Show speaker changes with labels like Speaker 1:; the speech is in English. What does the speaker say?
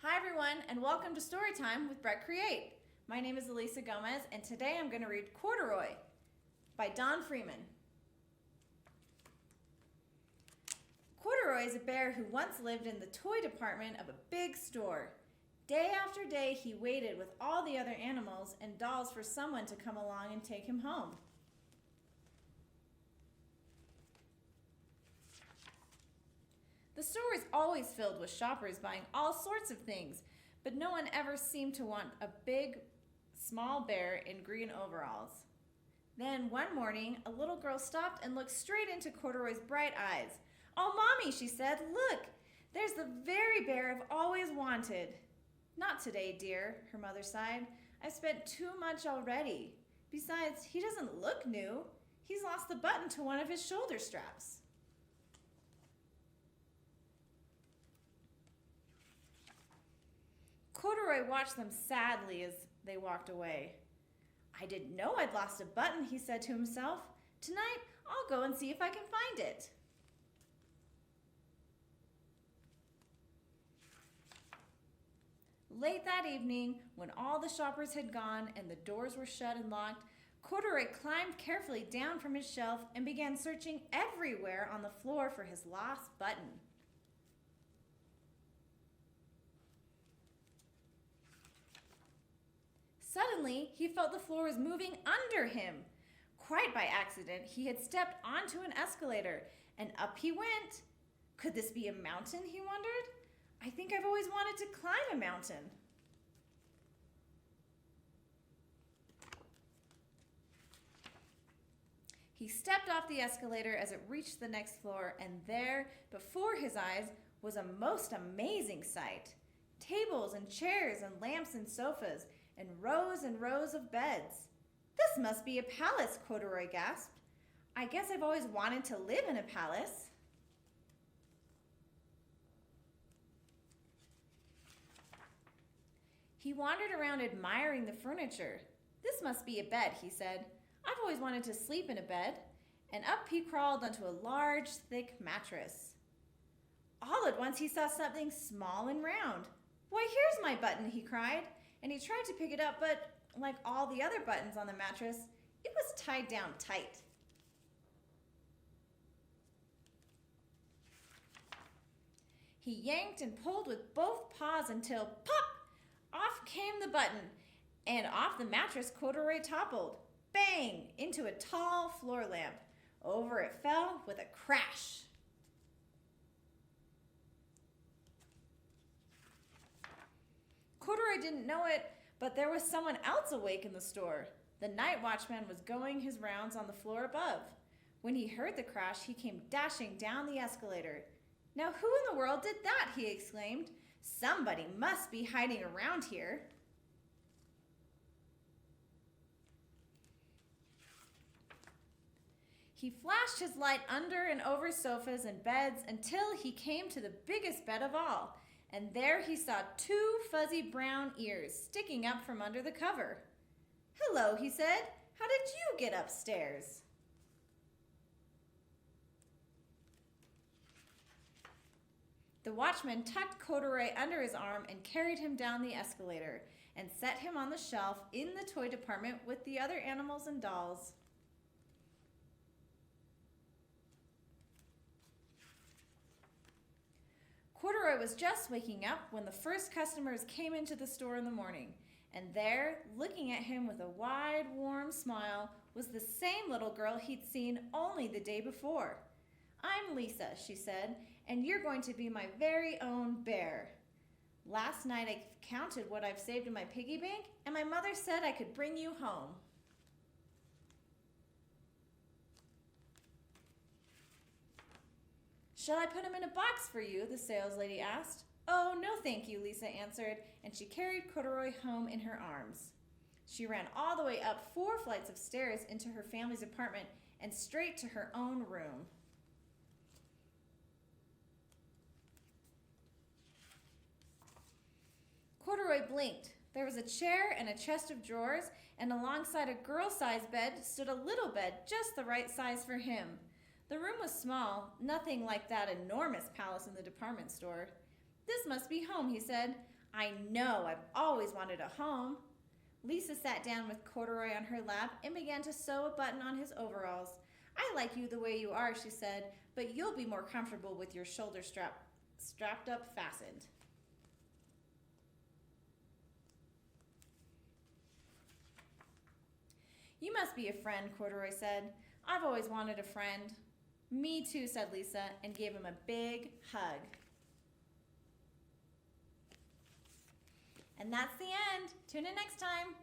Speaker 1: Hi everyone, and welcome to Storytime with BreckCreate. My name is Elisa Gomez, and today I'm going to read Corduroy by Don Freeman. Corduroy is a bear who once lived in the toy department of a big store. Day after day, he waited with all the other animals and dolls for someone to come along and take him home. The store was always filled with shoppers buying all sorts of things, but no one ever seemed to want a big, small bear in green overalls. Then one morning, a little girl stopped and looked straight into Corduroy's bright eyes. "Oh, Mommy," she said, "look, there's the very bear I've always wanted." "Not today, dear," her mother sighed. "I've spent too much already. Besides, he doesn't look new. He's lost the button to one of his shoulder straps." Corduroy watched them sadly as they walked away. "I didn't know I'd lost a button," he said to himself. "Tonight, I'll go and see if I can find it." Late that evening, when all the shoppers had gone and the doors were shut and locked, Corduroy climbed carefully down from his shelf and began searching everywhere on the floor for his lost button. Suddenly, he felt the floor was moving under him. Quite by accident, he had stepped onto an escalator, and up he went. Could this be a mountain, he wondered? I think I've always wanted to climb a mountain. He stepped off the escalator as it reached the next floor, and there, before his eyes, was a most amazing sight. Tables and chairs and lamps and sofas, and rows of beds. "This must be a palace," Corduroy gasped. "I guess I've always wanted to live in a palace." He wandered around admiring the furniture. "This must be a bed," he said. "I've always wanted to sleep in a bed." And up he crawled onto a large, thick mattress. All at once he saw something small and round. "Why, here's my button," he cried. And he tried to pick it up, but like all the other buttons on the mattress, it was tied down tight. He yanked and pulled with both paws until, pop, off came the button, and off the mattress Corduroy toppled, bang, into a tall floor lamp. Over it fell with a crash. Corduroy didn't know it, but there was someone else awake in the store. The night watchman was going his rounds on the floor above. When he heard the crash, he came dashing down the escalator. "Now who in the world did that?" he exclaimed. "Somebody must be hiding around here." He flashed his light under and over sofas and beds until he came to the biggest bed of all. And there he saw two fuzzy brown ears sticking up from under the cover. "Hello," he said. "How did you get upstairs?" The watchman tucked Corduroy under his arm and carried him down the escalator and set him on the shelf in the toy department with the other animals and dolls. Corduroy was just waking up when the first customers came into the store in the morning, and there, looking at him with a wide, warm smile, was the same little girl he'd seen only the day before. "I'm Lisa," she said, "and you're going to be my very own bear. Last night I counted what I've saved in my piggy bank, and my mother said I could bring you home." "Shall I put him in a box for you?" the saleslady asked. "Oh, no thank you," Lisa answered, and she carried Corduroy home in her arms. She ran all the way up 4 flights of stairs into her family's apartment and straight to her own room. Corduroy blinked. There was a chair and a chest of drawers, and alongside a girl-sized bed stood a little bed just the right size for him. The room was small, nothing like that enormous palace in the department store. "This must be home," he said. I know, I've always wanted a home. Lisa sat down with Corduroy on her lap and began to sew a button on his overalls. I like you the way you are, she said, but you'll be more comfortable with your shoulder strap strapped up fastened. You must be a friend, Corduroy said. I've always wanted a friend. Me too, said Lisa, and gave him a big hug. And that's the end. Tune in next time.